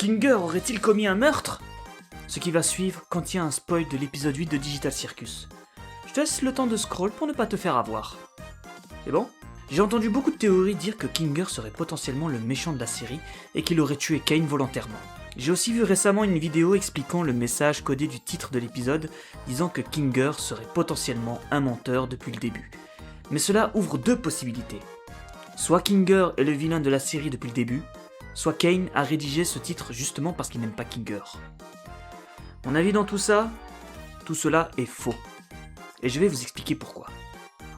Kinger aurait-il commis un meurtre? Ce qui va suivre contient un spoil de l'épisode 8 de Digital Circus. Je te laisse le temps de scroll pour ne pas te faire avoir. C'est bon? J'ai entendu beaucoup de théories dire que Kinger serait potentiellement le méchant de la série et qu'il aurait tué Kane volontairement. J'ai aussi vu récemment une vidéo expliquant le message codé du titre de l'épisode disant que Kinger serait potentiellement un menteur depuis le début. Mais cela ouvre deux possibilités. Soit Kinger est le vilain de la série depuis le début, soit Kane a rédigé ce titre justement parce qu'il n'aime pas Kinger. Mon avis dans tout cela est faux. Et je vais vous expliquer pourquoi.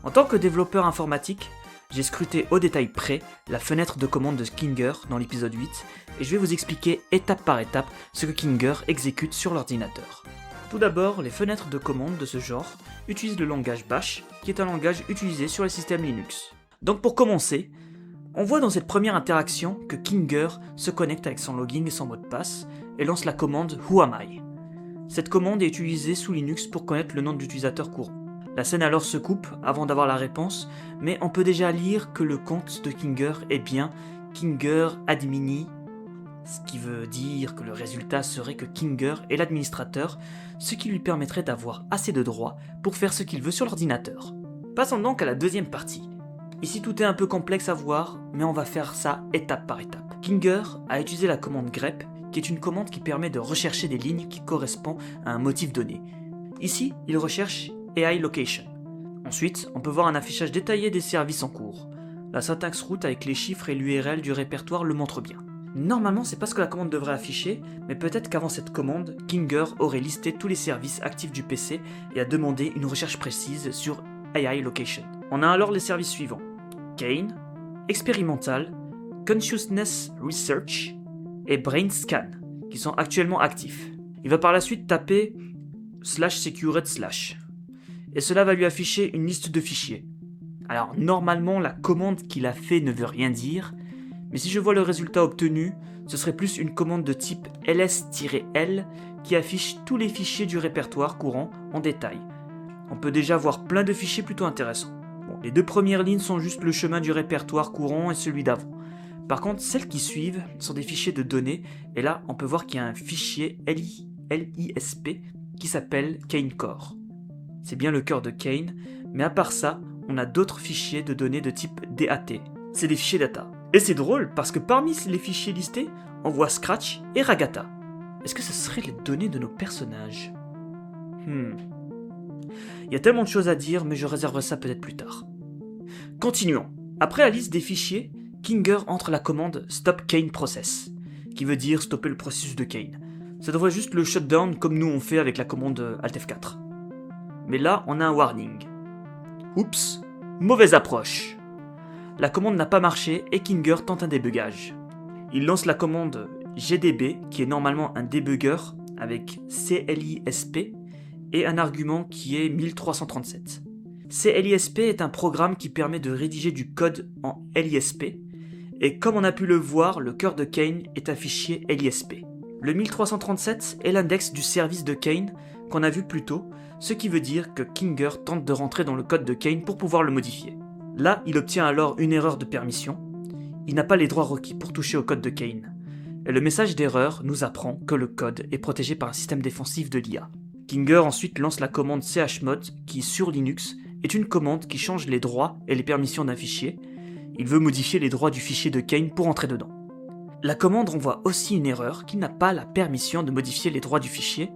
En tant que développeur informatique, j'ai scruté au détail près la fenêtre de commande de Kinger dans l'épisode 8 et je vais vous expliquer étape par étape ce que Kinger exécute sur l'ordinateur. Tout d'abord, les fenêtres de commande de ce genre utilisent le langage Bash, qui est un langage utilisé sur les systèmes Linux. Donc pour commencer, on voit dans cette première interaction que Kinger se connecte avec son login et son mot de passe et lance la commande Who am I? Cette commande est utilisée sous Linux pour connaître le nom de l'utilisateur courant. La scène alors se coupe avant d'avoir la réponse, mais on peut déjà lire que le compte de Kinger est bien Kinger Admini, ce qui veut dire que le résultat serait que Kinger est l'administrateur, ce qui lui permettrait d'avoir assez de droits pour faire ce qu'il veut sur l'ordinateur. Passons donc à la deuxième partie. Ici tout est un peu complexe à voir, mais on va faire ça étape par étape. Kinger a utilisé la commande grep, qui est une commande qui permet de rechercher des lignes qui correspondent à un motif donné. Ici, il recherche AI Location. Ensuite, on peut voir un affichage détaillé des services en cours. La syntaxe root avec les chiffres et l'URL du répertoire le montre bien. Normalement, c'est pas ce que la commande devrait afficher, mais peut-être qu'avant cette commande, Kinger aurait listé tous les services actifs du PC et a demandé une recherche précise sur AI Location. On a alors les services suivants: Kane, Experimental, Consciousness Research et Brain Scan, qui sont actuellement actifs. Il va par la suite taper /secured/, et cela va lui afficher une liste de fichiers. Alors normalement la commande qu'il a fait ne veut rien dire, mais si je vois le résultat obtenu, ce serait plus une commande de type ls-l qui affiche tous les fichiers du répertoire courant en détail. On peut déjà voir plein de fichiers plutôt intéressants. Bon, les deux premières lignes sont juste le chemin du répertoire courant et celui d'avant. Par contre, celles qui suivent sont des fichiers de données, et là on peut voir qu'il y a un fichier LISP qui s'appelle Kane Core. C'est bien le cœur de Kane, mais à part ça, on a d'autres fichiers de données de type DAT. C'est des fichiers data. Et c'est drôle parce que parmi les fichiers listés, on voit Scratch et Ragata. Est-ce que ce seraient les données de nos personnages? Il y a tellement de choses à dire, mais je réserverai ça peut-être plus tard. Continuons. Après la liste des fichiers, Kinger entre la commande Stop Kane Process, qui veut dire stopper le processus de Kane. Ça devrait juste le shutdown comme nous on fait avec la commande Alt F4. Mais là, on a un warning. Oups, mauvaise approche. La commande n'a pas marché et Kinger tente un débugage. Il lance la commande gdb, qui est normalement un débugger avec CLISP, et un argument qui est 1337. CLISP est un programme qui permet de rédiger du code en LISP, et comme on a pu le voir, le cœur de Kane est un fichier LISP. Le 1337 est l'index du service de Kane qu'on a vu plus tôt, ce qui veut dire que Kinger tente de rentrer dans le code de Kane pour pouvoir le modifier. Là, il obtient alors une erreur de permission. Il n'a pas les droits requis pour toucher au code de Kane. Et le message d'erreur nous apprend que le code est protégé par un système défensif de l'IA. Kinger ensuite lance la commande chmod qui, sur Linux, est une commande qui change les droits et les permissions d'un fichier. Il veut modifier les droits du fichier de Kane pour entrer dedans. La commande renvoie aussi une erreur qui n'a pas la permission de modifier les droits du fichier.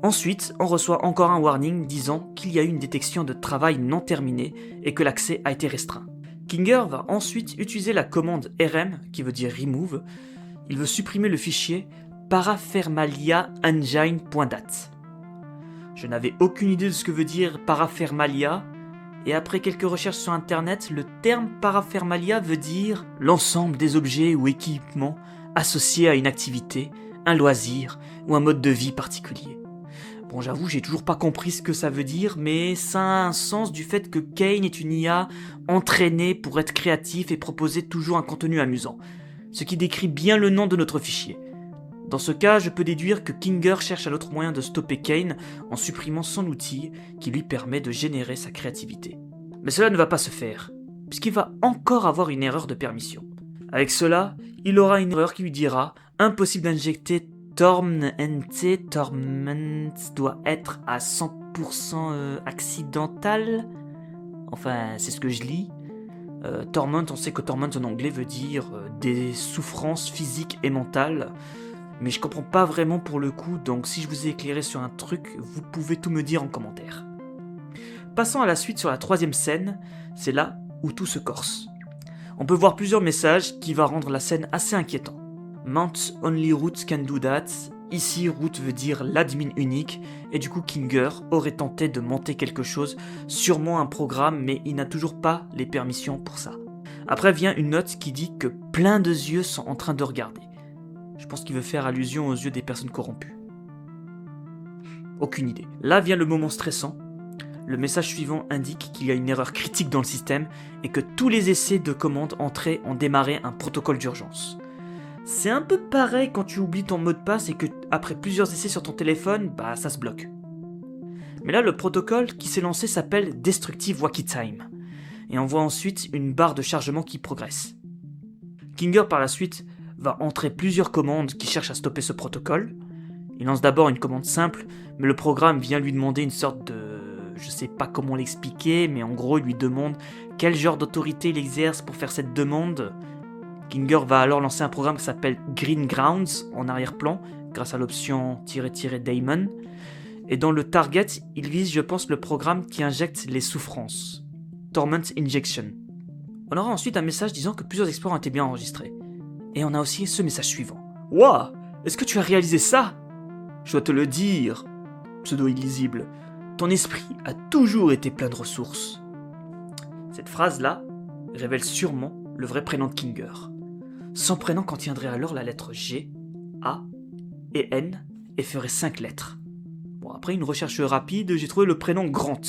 Ensuite, on reçoit encore un warning disant qu'il y a eu une détection de travail non terminé et que l'accès a été restreint. Kinger va ensuite utiliser la commande rm, qui veut dire remove. Il veut supprimer le fichier paraphermaliaengine.dat. Je n'avais aucune idée de ce que veut dire paraphermalia, et après quelques recherches sur internet, le terme paraphermalia veut dire l'ensemble des objets ou équipements associés à une activité, un loisir ou un mode de vie particulier. Bon, j'avoue, j'ai toujours pas compris ce que ça veut dire, mais ça a un sens du fait que Kane est une IA entraînée pour être créatif et proposer toujours un contenu amusant, ce qui décrit bien le nom de notre fichier. Dans ce cas, je peux déduire que Kinger cherche un autre moyen de stopper Kane en supprimant son outil qui lui permet de générer sa créativité. Mais cela ne va pas se faire, puisqu'il va encore avoir une erreur de permission. Avec cela, il aura une erreur qui lui dira « Impossible d'injecter Torment doit être à 100% accidental ». Enfin, c'est ce que je lis. Torment, on sait que torment en anglais veut dire des souffrances physiques et mentales. Mais je comprends pas vraiment pour le coup, donc si je vous ai éclairé sur un truc, vous pouvez tout me dire en commentaire. Passons à la suite sur la troisième scène, c'est là où tout se corse. On peut voir plusieurs messages qui va rendre la scène assez inquiétant. Mount only root can do that. Ici, root veut dire l'admin unique, et du coup Kinger aurait tenté de monter quelque chose, sûrement un programme, mais il n'a toujours pas les permissions pour ça. Après vient une note qui dit que plein de yeux sont en train de regarder. Je pense qu'il veut faire allusion aux yeux des personnes corrompues. Aucune idée. Là vient le moment stressant. Le message suivant indique qu'il y a une erreur critique dans le système et que tous les essais de commande entrés ont démarré un protocole d'urgence. C'est un peu pareil quand tu oublies ton mot de passe et que après plusieurs essais sur ton téléphone, ça se bloque. Mais là, le protocole qui s'est lancé s'appelle Destructive Wacky Time. Et on voit ensuite une barre de chargement qui progresse. Kinger par la suite va entrer plusieurs commandes qui cherchent à stopper ce protocole. Il lance d'abord une commande simple, mais le programme vient lui demander une sorte de... Je sais pas comment l'expliquer, mais en gros il lui demande quel genre d'autorité il exerce pour faire cette demande. Kinger va alors lancer un programme qui s'appelle Green Grounds en arrière-plan, grâce à l'option -- daemon. Et dans le target, il vise, je pense, le programme qui injecte les souffrances. Torment Injection. On aura ensuite un message disant que plusieurs exploits ont été bien enregistrés. Et on a aussi ce message suivant. « Wouah, est-ce que tu as réalisé ça ? Je dois te le dire, pseudo-illisible, ton esprit a toujours été plein de ressources. » Cette phrase-là révèle sûrement le vrai prénom de Kinger. Son prénom contiendrait alors la lettre G, A et N et ferait 5 lettres. Bon, après une recherche rapide, j'ai trouvé le prénom Grant.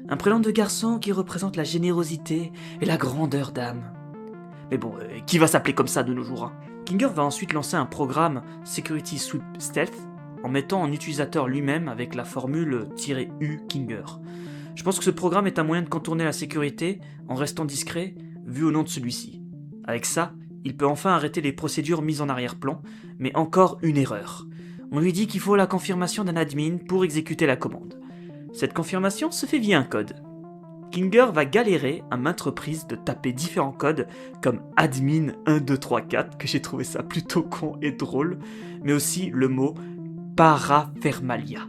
Un prénom de garçon qui représente la générosité et la grandeur d'âme. Mais bon, qui va s'appeler comme ça de nos jours, hein ? Kinger va ensuite lancer un programme Security Sweep Stealth en mettant en utilisateur lui-même avec la formule -U Kinger. Je pense que ce programme est un moyen de contourner la sécurité en restant discret vu au nom de celui-ci. Avec ça, il peut enfin arrêter les procédures mises en arrière-plan, mais encore une erreur. On lui dit qu'il faut la confirmation d'un admin pour exécuter la commande. Cette confirmation se fait via un code. Kinger va galérer à maintes reprises de taper différents codes comme admin 1234, que j'ai trouvé ça plutôt con et drôle, mais aussi le mot paraphernalia.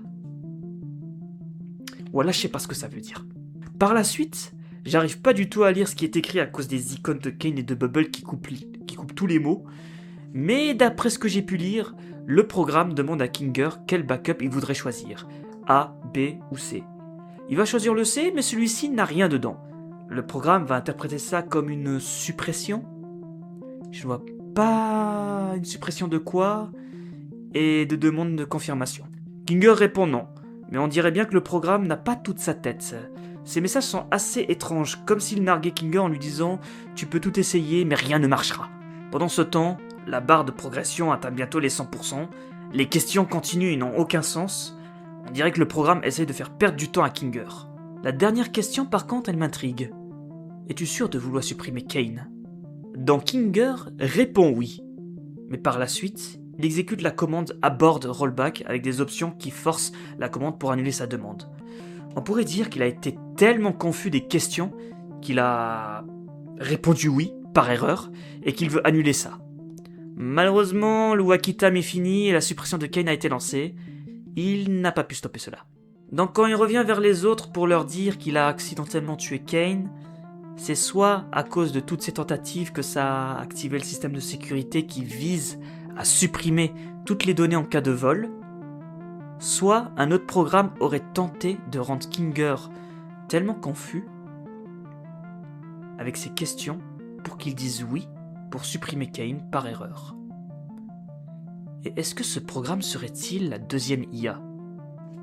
Voilà, je sais pas ce que ça veut dire. Par la suite, j'arrive pas du tout à lire ce qui est écrit à cause des icônes de Kane et de Bubble qui coupent tous les mots, mais d'après ce que j'ai pu lire, le programme demande à Kinger quel backup il voudrait choisir, A, B ou C. Il va choisir le C, mais celui-ci n'a rien dedans. Le programme va interpréter ça comme une suppression. Je vois pas une suppression de quoi, et de demande de confirmation. Kinger répond non, mais on dirait bien que le programme n'a pas toute sa tête. Ces messages sont assez étranges, comme s'il narguait Kinger en lui disant « Tu peux tout essayer, mais rien ne marchera ». Pendant ce temps, la barre de progression atteint bientôt les 100%, les questions continuent et n'ont aucun sens. On dirait que le programme essaye de faire perdre du temps à Kinger. La dernière question par contre, elle m'intrigue. Es-tu sûr de vouloir supprimer Kane ? Dans Kinger répond oui. Mais par la suite, il exécute la commande abort rollback avec des options qui forcent la commande pour annuler sa demande. On pourrait dire qu'il a été tellement confus des questions qu'il a répondu oui, par erreur, et qu'il veut annuler ça. Malheureusement, le Wacky Time est fini et la suppression de Kane a été lancée. Il n'a pas pu stopper cela. Donc quand il revient vers les autres pour leur dire qu'il a accidentellement tué Kane, c'est soit à cause de toutes ces tentatives que ça a activé le système de sécurité qui vise à supprimer toutes les données en cas de vol, soit un autre programme aurait tenté de rendre Kinger tellement confus avec ses questions pour qu'il dise oui pour supprimer Kane par erreur. Et est-ce que ce programme serait-il la deuxième IA ?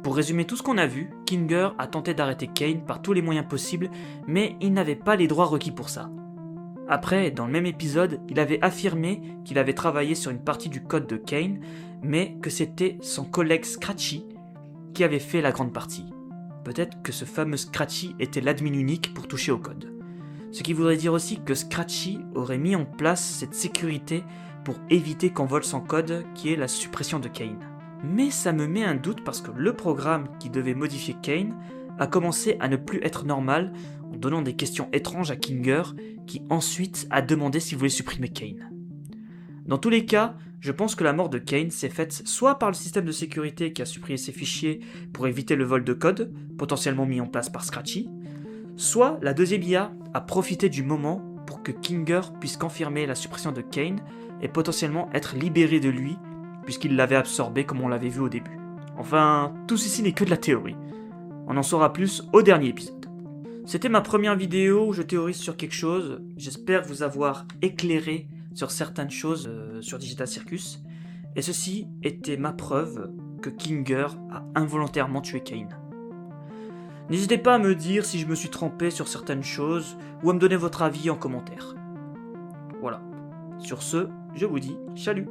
Pour résumer tout ce qu'on a vu, Kinger a tenté d'arrêter Kane par tous les moyens possibles, mais il n'avait pas les droits requis pour ça. Après, dans le même épisode, il avait affirmé qu'il avait travaillé sur une partie du code de Kane, mais que c'était son collègue Scratchy qui avait fait la grande partie. Peut-être que ce fameux Scratchy était l'admin unique pour toucher au code. Ce qui voudrait dire aussi que Scratchy aurait mis en place cette sécurité pour éviter qu'on vole son code qui est la suppression de Kane. Mais ça me met un doute parce que le programme qui devait modifier Kane a commencé à ne plus être normal en donnant des questions étranges à Kinger qui ensuite a demandé s'il voulait supprimer Kane. Dans tous les cas, je pense que la mort de Kane s'est faite soit par le système de sécurité qui a supprimé ses fichiers pour éviter le vol de code, potentiellement mis en place par Scratchy, soit la deuxième IA a profité du moment pour que Kinger puisse confirmer la suppression de Kane et potentiellement être libéré de lui, puisqu'il l'avait absorbé comme on l'avait vu au début. Enfin, tout ceci n'est que de la théorie. On en saura plus au dernier épisode. C'était ma première vidéo où je théorise sur quelque chose, j'espère vous avoir éclairé sur certaines choses sur Digital Circus, et ceci était ma preuve que Kinger a involontairement tué Kane. N'hésitez pas à me dire si je me suis trompé sur certaines choses, ou à me donner votre avis en commentaire. Voilà. Sur ce, je vous dis salut.